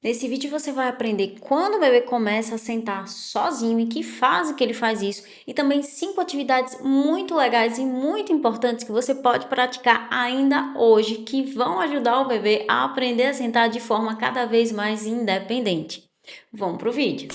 Nesse vídeo você vai aprender quando o bebê começa a sentar sozinho e que fase que ele faz isso, e também 5 atividades muito legais e muito importantes que você pode praticar ainda hoje, que vão ajudar o bebê a aprender a sentar de forma cada vez mais independente. Vamos pro vídeo!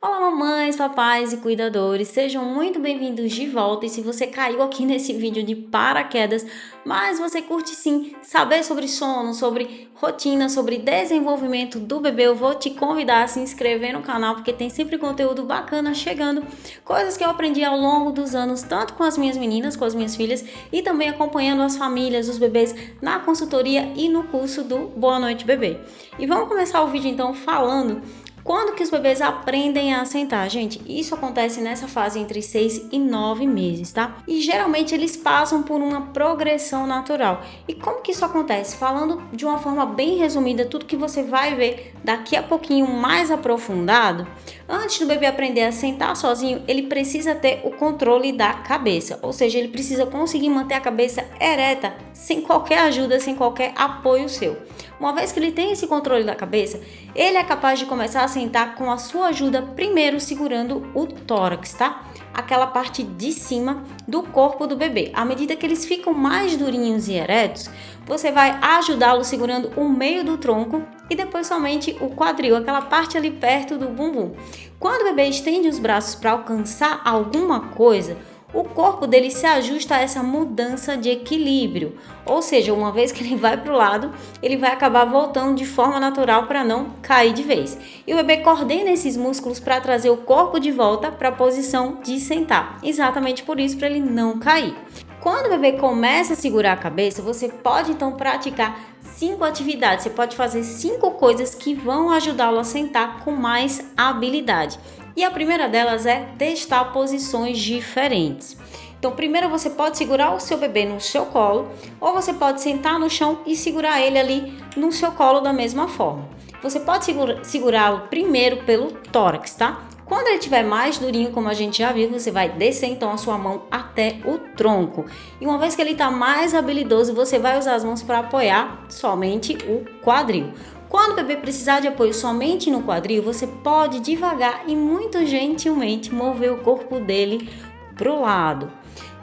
Olá, mamães, papais e cuidadores, sejam muito bem-vindos de volta. E se você caiu aqui nesse vídeo de paraquedas, mas você curte sim saber sobre sono, sobre rotina, sobre desenvolvimento do bebê, eu vou te convidar a se inscrever no canal, porque tem sempre conteúdo bacana chegando, coisas que eu aprendi ao longo dos anos, tanto com as minhas meninas, com as minhas filhas, e também acompanhando as famílias, os bebês na consultoria e no curso do Boa Noite Bebê. E vamos começar o vídeo então falando quando que os bebês aprendem a sentar. Gente, isso acontece nessa fase entre 6 e 9 meses, tá? E geralmente eles passam por uma progressão natural. E como que isso acontece? Falando de uma forma bem resumida, tudo que você vai ver daqui a pouquinho mais aprofundado, antes do bebê aprender a sentar sozinho, ele precisa ter o controle da cabeça. Ou seja, ele precisa conseguir manter a cabeça ereta, sem qualquer ajuda, sem qualquer apoio seu. Uma vez que ele tem esse controle da cabeça, ele é capaz de começar a sentar com a sua ajuda, primeiro segurando o tórax, tá? Aquela parte de cima do corpo do bebê. À medida que eles ficam mais durinhos e eretos, você vai ajudá-lo segurando o meio do tronco e depois somente o quadril, aquela parte ali perto do bumbum. Quando o bebê estende os braços para alcançar alguma coisa, o corpo dele se ajusta a essa mudança de equilíbrio, ou seja, uma vez que ele vai para o lado, ele vai acabar voltando de forma natural para não cair de vez. E o bebê coordena esses músculos para trazer o corpo de volta para a posição de sentar, exatamente por isso, para ele não cair. Quando o bebê começa a segurar a cabeça, você pode então praticar 5 atividades. Você pode fazer 5 coisas que vão ajudá-lo a sentar com mais habilidade. E a primeira delas é testar posições diferentes. Então, primeiro você pode segurar o seu bebê no seu colo, ou você pode sentar no chão e segurar ele ali no seu colo da mesma forma. Você pode segurá-lo primeiro pelo tórax, tá? Quando ele estiver mais durinho, como a gente já viu, você vai descer então a sua mão até o tronco. E uma vez que ele está mais habilidoso, você vai usar as mãos para apoiar somente o quadril. Quando o bebê precisar de apoio somente no quadril, você pode devagar e muito gentilmente mover o corpo dele para o lado.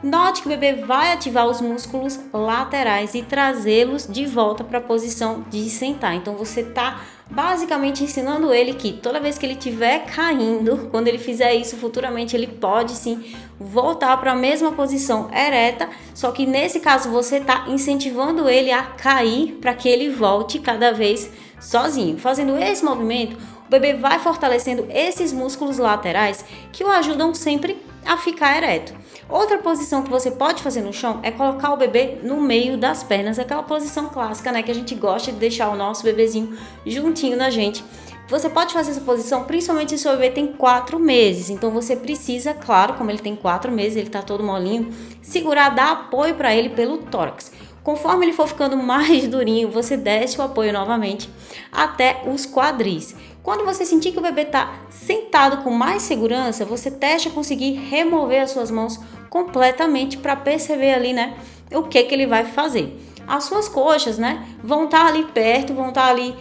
Note que o bebê vai ativar os músculos laterais e trazê-los de volta para a posição de sentar. Então você está basicamente ensinando ele que toda vez que ele estiver caindo, quando ele fizer isso futuramente, ele pode sim voltar para a mesma posição ereta, só que nesse caso você está incentivando ele a cair para que ele volte cada vez sozinho. Fazendo esse movimento, o bebê vai fortalecendo esses músculos laterais que o ajudam sempre a ficar ereto. Outra posição que você pode fazer no chão é colocar o bebê no meio das pernas, aquela posição clássica, né, que a gente gosta de deixar o nosso bebezinho juntinho da gente. Você pode fazer essa posição principalmente se o seu bebê tem 4 meses, então você precisa, claro, como ele tem 4 meses, ele tá todo molinho, segurar, dar apoio para ele pelo tórax. Conforme ele for ficando mais durinho, você desce o apoio novamente até os quadris. Quando você sentir que o bebê está sentado com mais segurança, você testa conseguir remover as suas mãos completamente para perceber ali, né, o que ele vai fazer. As suas coxas, né, vão estar ali perto, vão estar ali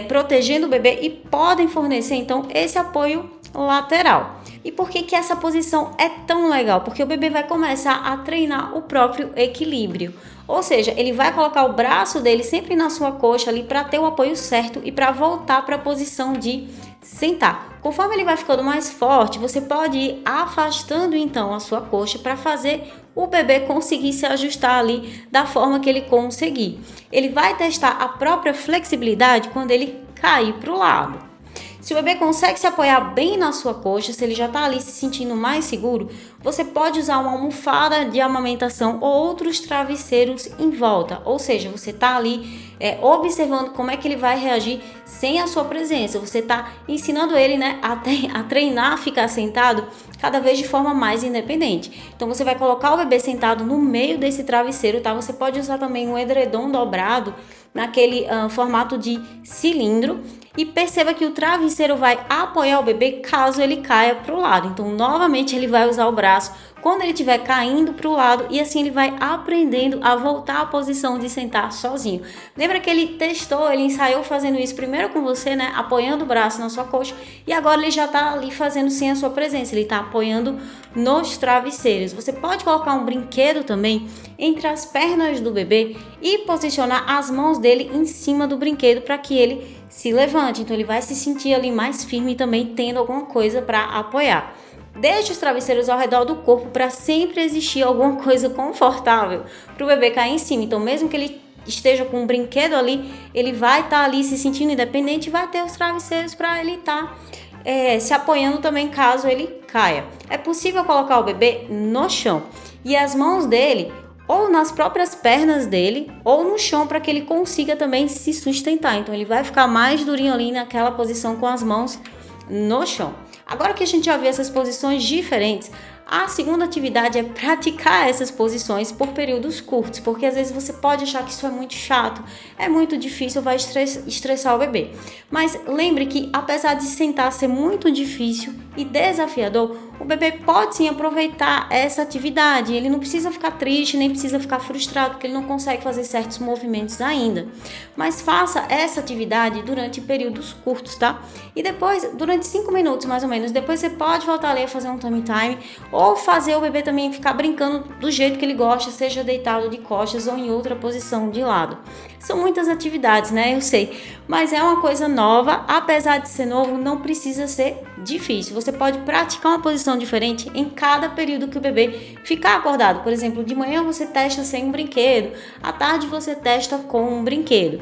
protegendo o bebê e podem fornecer então esse apoio lateral. E por que essa posição é tão legal? Porque o bebê vai começar a treinar o próprio equilíbrio. Ou seja, ele vai colocar o braço dele sempre na sua coxa ali para ter o apoio certo e para voltar para a posição de sentar. Conforme ele vai ficando mais forte, você pode ir afastando então a sua coxa para fazer o bebê conseguir se ajustar ali da forma que ele conseguir. Ele vai testar a própria flexibilidade quando ele cair para o lado. Se o bebê consegue se apoiar bem na sua coxa, se ele já está ali se sentindo mais seguro, você pode usar uma almofada de amamentação ou outros travesseiros em volta. Ou seja, você está ali observando como é que ele vai reagir sem a sua presença. Você está ensinando ele, né, a treinar a ficar sentado cada vez de forma mais independente. Então você vai colocar o bebê sentado no meio desse travesseiro, tá? Você pode usar também um edredom dobrado naquele formato de cilindro. E perceba que o travesseiro vai apoiar o bebê caso ele caia para o lado. Então, novamente, ele vai usar o braço quando ele estiver caindo para o lado, e assim ele vai aprendendo a voltar à posição de sentar sozinho. Lembra que ele testou, ele ensaiou fazendo isso primeiro com você, né, apoiando o braço na sua coxa, e agora ele já está ali fazendo sem a sua presença, ele está apoiando nos travesseiros. Você pode colocar um brinquedo também entre as pernas do bebê e posicionar as mãos dele em cima do brinquedo para que ele se levante, então ele vai se sentir ali mais firme e também tendo alguma coisa para apoiar. Deixe os travesseiros ao redor do corpo para sempre existir alguma coisa confortável para o bebê cair em cima. Então, mesmo que ele esteja com um brinquedo ali, ele vai estar ali se sentindo independente e vai ter os travesseiros para ele estar se apoiando também caso ele caia. É possível colocar o bebê no chão e as mãos dele ou nas próprias pernas dele ou no chão para que ele consiga também se sustentar. Então, ele vai ficar mais durinho ali naquela posição com as mãos no chão. Agora que a gente já viu essas posições diferentes, a segunda atividade é praticar essas posições por períodos curtos, porque às vezes você pode achar que isso é muito chato, é muito difícil, vai estressar o bebê. Mas lembre que apesar de sentar ser muito difícil e desafiador, o bebê pode sim aproveitar essa atividade. Ele não precisa ficar triste, nem precisa ficar frustrado, porque ele não consegue fazer certos movimentos ainda. Mas faça essa atividade durante períodos curtos, tá? E depois, durante 5 minutos mais ou menos, depois você pode voltar ali a fazer um tummy time ou fazer o bebê também ficar brincando do jeito que ele gosta, seja deitado de costas ou em outra posição de lado. São muitas atividades, né? Eu sei, mas é uma coisa nova. Apesar de ser novo, não precisa ser difícil. Você pode praticar uma posição diferente em cada período que o bebê ficar acordado. Por exemplo, de manhã você testa sem um brinquedo, à tarde você testa com um brinquedo.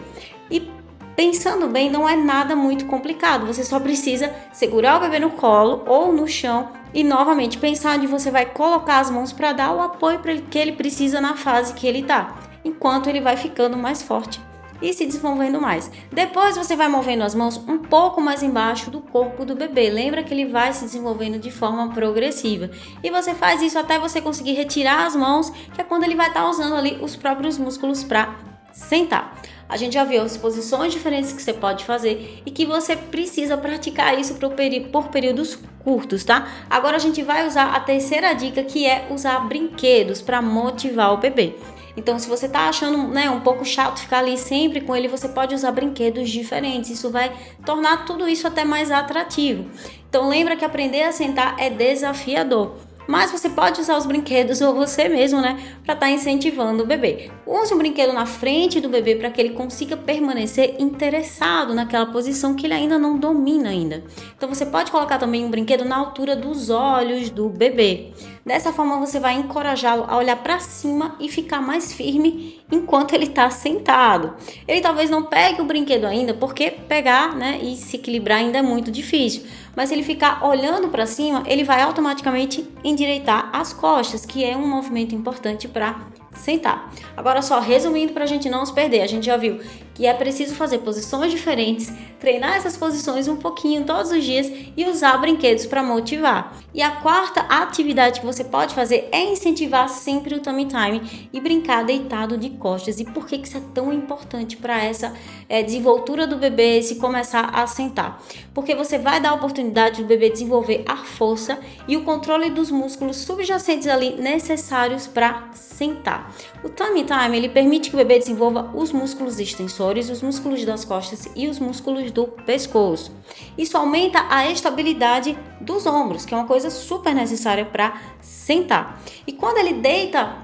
E pensando bem, não é nada muito complicado. Você só precisa segurar o bebê no colo ou no chão e novamente pensar onde você vai colocar as mãos para dar o apoio que ele precisa na fase que ele está, enquanto ele vai ficando mais forte e se desenvolvendo mais. Depois você vai movendo as mãos um pouco mais embaixo do corpo do bebê. Lembra que ele vai se desenvolvendo de forma progressiva. E você faz isso até você conseguir retirar as mãos, que é quando ele vai estar usando ali os próprios músculos para sentar. A gente já viu as posições diferentes que você pode fazer e que você precisa praticar isso por períodos curtos, tá? Agora a gente vai usar a terceira dica, que é usar brinquedos para motivar o bebê. Então, se você tá achando, né, um pouco chato ficar ali sempre com ele, você pode usar brinquedos diferentes. Isso vai tornar tudo isso até mais atrativo. Então, lembra que aprender a sentar é desafiador. Mas você pode usar os brinquedos ou você mesmo, né, para estar incentivando o bebê. Use um brinquedo na frente do bebê para que ele consiga permanecer interessado naquela posição que ele ainda não domina ainda. Então você pode colocar também um brinquedo na altura dos olhos do bebê. Dessa forma você vai encorajá-lo a olhar para cima e ficar mais firme enquanto ele está sentado. Ele talvez não pegue o brinquedo ainda, porque pegar, né, e se equilibrar ainda é muito difícil. Mas se ele ficar olhando para cima, ele vai automaticamente endireitar as costas, que é um movimento importante para sentar. Agora só resumindo para a gente não se perder, a gente já viu que é preciso fazer posições diferentes, treinar essas posições um pouquinho todos os dias e usar brinquedos para motivar. E a quarta atividade que você pode fazer é incentivar sempre o tummy time e brincar deitado de costas. E por que isso é tão importante para essa desenvoltura do bebê se começar a sentar? Porque você vai dar a oportunidade do bebê desenvolver a força e o controle dos músculos subjacentes ali necessários para sentar. O tummy time, ele permite que o bebê desenvolva os músculos extensores, os músculos das costas e os músculos do pescoço. Isso aumenta a estabilidade dos ombros, que é uma coisa super necessária para sentar. E quando ele deita,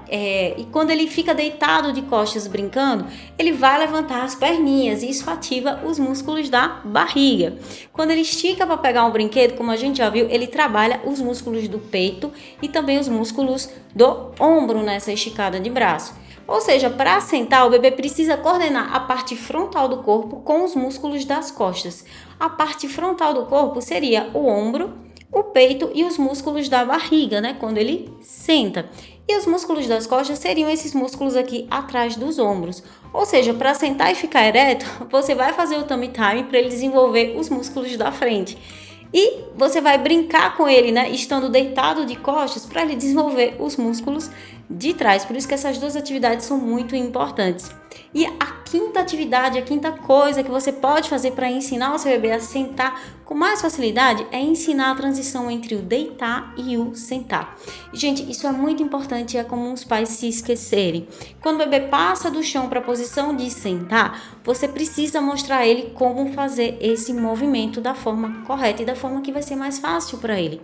quando ele fica deitado de costas brincando, ele vai levantar as perninhas e isso ativa os músculos da barriga. Quando ele estica para pegar um brinquedo, como a gente já viu, ele trabalha os músculos do peito e também os músculos do ombro nessa esticada de braço. Ou seja, para sentar, o bebê precisa coordenar a parte frontal do corpo com os músculos das costas. A parte frontal do corpo seria o ombro, o peito e os músculos da barriga, né? Quando ele senta. E os músculos das costas seriam esses músculos aqui atrás dos ombros. Ou seja, para sentar e ficar ereto, você vai fazer o tummy time para ele desenvolver os músculos da frente. E você vai brincar com ele, né, estando deitado de costas, para ele desenvolver os músculos de trás. Por isso que essas duas atividades são muito importantes. E a quinta atividade, a quinta coisa que você pode fazer para ensinar o seu bebê a sentar com mais facilidade é ensinar a transição entre o deitar e o sentar. Gente, isso é muito importante e é comum os pais se esquecerem. Quando o bebê passa do chão para a posição de sentar, você precisa mostrar a ele como fazer esse movimento da forma correta e da forma que vai ser mais fácil para ele.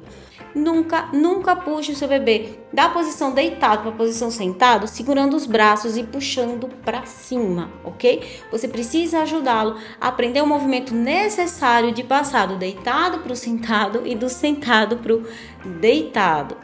Nunca puxe o seu bebê da posição deitado para a posição sentado, segurando os braços e puxando para cima, ok? Você precisa ajudá-lo a aprender o movimento necessário de passar do deitado para o sentado e do sentado para o deitado.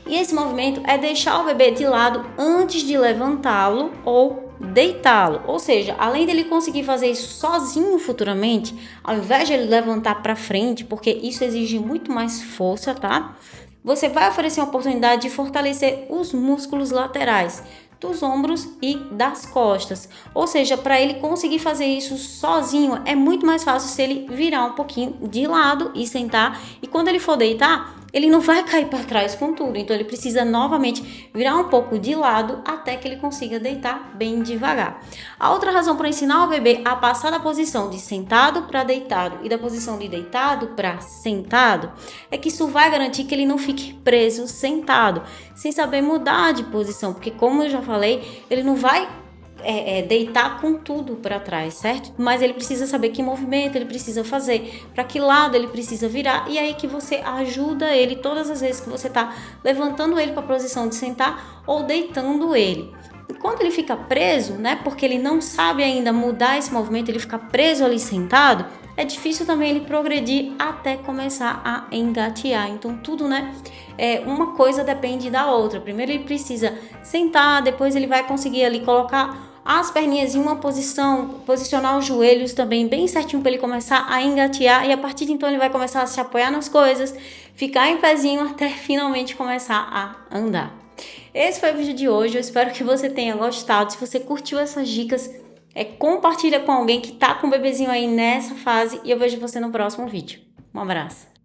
E esse movimento é deixar o bebê de lado antes de levantá-lo ou deitá-lo, ou seja, além dele conseguir fazer isso sozinho futuramente, ao invés de ele levantar para frente, porque isso exige muito mais força, tá? Você vai oferecer uma oportunidade de fortalecer os músculos laterais dos ombros e das costas, ou seja, para ele conseguir fazer isso sozinho é muito mais fácil se ele virar um pouquinho de lado e sentar, e quando ele for deitar, ele não vai cair para trás com tudo, então ele precisa novamente virar um pouco de lado até que ele consiga deitar bem devagar. A outra razão para ensinar o bebê a passar da posição de sentado para deitado e da posição de deitado para sentado é que isso vai garantir que ele não fique preso sentado, sem saber mudar de posição, porque como eu já falei, ele não vai deitar com tudo para trás, certo? Mas ele precisa saber que movimento ele precisa fazer, para que lado ele precisa virar, e aí que você ajuda ele todas as vezes que você está levantando ele para a posição de sentar ou deitando ele. Enquanto ele fica preso, né, porque ele não sabe ainda mudar esse movimento, ele fica preso ali sentado, é difícil também ele progredir até começar a engatear. Então tudo, né, uma coisa depende da outra. Primeiro ele precisa sentar, depois ele vai conseguir ali colocar as perninhas em uma posição, posicionar os joelhos também bem certinho para ele começar a engatear, e a partir de então ele vai começar a se apoiar nas coisas, ficar em pezinho até finalmente começar a andar. Esse foi o vídeo de hoje, eu espero que você tenha gostado. Se você curtiu essas dicas, compartilha com alguém que tá com o bebezinho aí nessa fase, e eu vejo você no próximo vídeo. Um abraço!